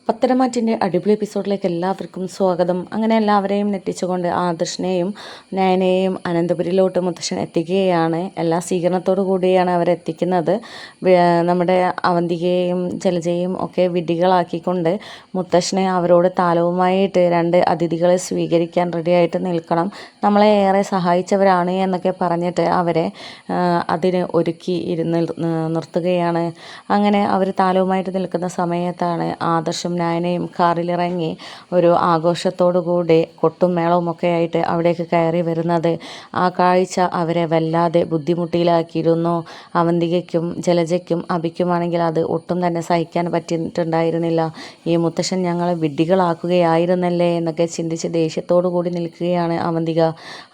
പത്തരമാറ്റിൻ്റെ അടിപൊളി എപ്പിസോഡിലേക്ക് എല്ലാവർക്കും സ്വാഗതം. അങ്ങനെ എല്ലാവരെയും നെട്ടിച്ചുകൊണ്ട് ആദർശിനെയും നയനയെയും അനന്തപുരിയിലോട്ട് മുത്തശ്ശൻ എത്തിക്കുകയാണ്. എല്ലാ സ്വീകരണത്തോടു കൂടിയാണ് അവരെത്തിക്കുന്നത്. നമ്മുടെ അവന്തികയെയും ജലജയെയും ഒക്കെ വിഡ്ഢികളാക്കിക്കൊണ്ട് മുത്തശ്ശനെ അവരോട് താലവുമായിട്ട് രണ്ട് അതിഥികളെ സ്വീകരിക്കാൻ റെഡിയായിട്ട് നിൽക്കണം, നമ്മളെ ഏറെ സഹായിച്ചവരാണ് എന്നൊക്കെ പറഞ്ഞിട്ട് അവരെ അതിന് ഒരുക്കി നിർത്തുകയാണ്. അങ്ങനെ അവർ താലവുമായിട്ട് നിൽക്കുന്ന സമയത്താണ് ആദർശം നയനയും കാറിലിറങ്ങി ഒരു ആഘോഷത്തോടു കൂടി കൊട്ടും മേളവും ഒക്കെ ആയിട്ട് അവിടേക്ക് കയറി വരുന്നത്. ആ കാഴ്ച അവരെ വല്ലാതെ ബുദ്ധിമുട്ടിയിലാക്കിയിരുന്നു. അവന്തികയ്ക്കും ജലജയ്ക്കും അഭിക്കുമാണെങ്കിൽ അത് ഒട്ടും തന്നെ സഹിക്കാൻ പറ്റിയിട്ടുണ്ടായിരുന്നില്ല. ഈ മുത്തശ്ശൻ ഞങ്ങളെ വിഡ്ഢികളാക്കുകയായിരുന്നല്ലേ എന്നൊക്കെ ചിന്തിച്ച് ദേഷ്യത്തോടു കൂടി നിൽക്കുകയാണ് അവന്തിക.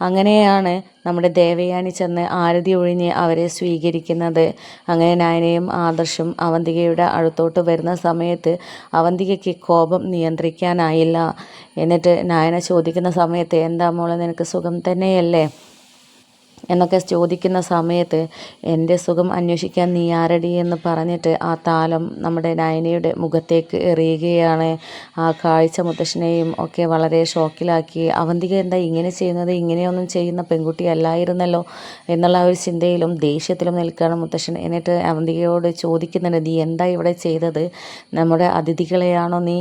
അങ്ങനെയാണ് നമ്മുടെ ദേവയാനി ചെന്ന് ആരതി ഒഴിഞ്ഞ് അവരെ സ്വീകരിക്കുന്നത്. അങ്ങനെ നയനയും ആദർശും അവന്തികയുടെ അടുത്തോട്ട് വരുന്ന സമയത്ത് അവന്തികയ്ക്ക് കോപം നിയന്ത്രിക്കാനായില്ല. എന്നിട്ട് നയന ചോദിക്കുന്ന സമയത്ത്, എന്താ മോളെ, നിനക്ക് സുഖം തന്നെയല്ലേ എന്നൊക്കെ ചോദിക്കുന്ന സമയത്ത്, എൻ്റെ സുഖം അന്വേഷിക്കാൻ നീ ആരടി എന്ന് പറഞ്ഞിട്ട് ആ താലം നമ്മുടെ നയനയുടെ മുഖത്തേക്ക് എറിയുകയാണ്. ആ കാഴ്ച മുത്തശ്ശനെയും ഒക്കെ വളരെ ഷോക്കിലാക്കി. അവന്തിക എന്താ ഇങ്ങനെ ചെയ്യുന്നത്, ഇങ്ങനെയൊന്നും ചെയ്യുന്ന പെൺകുട്ടി അല്ലായിരുന്നല്ലോ എന്നുള്ള ഒരു ചിന്തയിലും ദേഷ്യത്തിലും നിൽക്കുകയാണ് മുത്തശ്ശൻ. എന്നിട്ട് അവന്തികയോട് ചോദിക്കുന്നുണ്ട്, നീ എന്താ ഇവിടെ ചെയ്തത്, നമ്മുടെ അതിഥികളെയാണോ നീ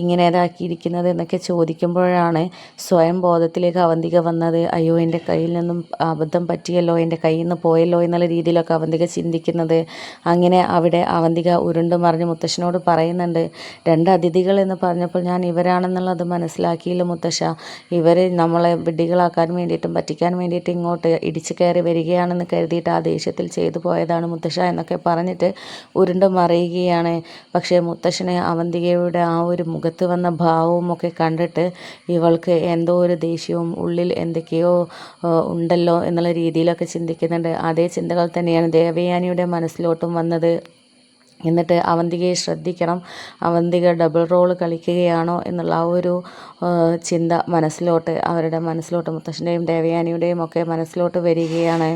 ഇങ്ങനെ ഇതാക്കിയിരിക്കുന്നത് എന്നൊക്കെ ചോദിക്കുമ്പോഴാണ് സ്വയം ബോധത്തിലേക്ക് അവന്തിക വന്നത്. അയ്യോ, എൻ്റെ കയ്യിൽ നിന്നും അബദ്ധം പറ്റിയല്ലോ, എൻ്റെ കയ്യിൽ നിന്ന് പോയല്ലോ എന്നുള്ള രീതിയിലൊക്കെ അവന്തിക ചിന്തിക്കുന്നത്. അങ്ങനെ അവിടെ അവന്തിക ഉരുണ്ട് മറിഞ്ഞ് മുത്തശ്ശനോട് പറയുന്നുണ്ട്, രണ്ട് അതിഥികൾ എന്ന് പറഞ്ഞപ്പോൾ ഞാൻ ഇവരാണെന്നുള്ളത് മനസ്സിലാക്കിയില്ല മുത്തശ്ശ, ഇവർ നമ്മളെ വിഡ്ഢികളാക്കാൻ വേണ്ടിയിട്ടും പറ്റിക്കാൻ വേണ്ടിയിട്ട് ഇങ്ങോട്ട് ഇടിച്ചു കയറി വരികയാണെന്ന് കരുതിയിട്ട് ആ ദേഷ്യത്തിൽ ചെയ്തു പോയതാണ് മുത്തശ്ശ എന്നൊക്കെ പറഞ്ഞിട്ട് ഉരുണ്ട് മറിയുകയാണ്. പക്ഷേ മുത്തശ്ശനെ അവന്തികയുടെ ആ ഒരു മുഖത്ത് വന്ന ഭാവവും ഒക്കെ കണ്ടിട്ട് ഇവൾക്ക് എന്തോ ഒരു ദേഷ്യവും ഉള്ളിൽ എന്തൊക്കെയോ ഉണ്ടല്ലോ എന്നുള്ള രീതിയിലൊക്കെ ചിന്തിക്കുന്നുണ്ട്. അതേ ചിന്തകൾ തന്നെയാണ് ദേവയാനിയുടെ മനസ്സിലോട്ടും വന്നത്. എന്നിട്ട് അവന്തികയെ ശ്രദ്ധിക്കണം, അവന്തിക ഡബിൾ റോൾ കളിക്കുകയാണോ എന്നുള്ള ആ ഒരു ചിന്ത അവരുടെ മനസ്സിലോട്ട് മുത്തശ്ശൻ്റെയും ദേവയാനിയുടെയും ഒക്കെ മനസ്സിലോട്ട് വരികയാണ്.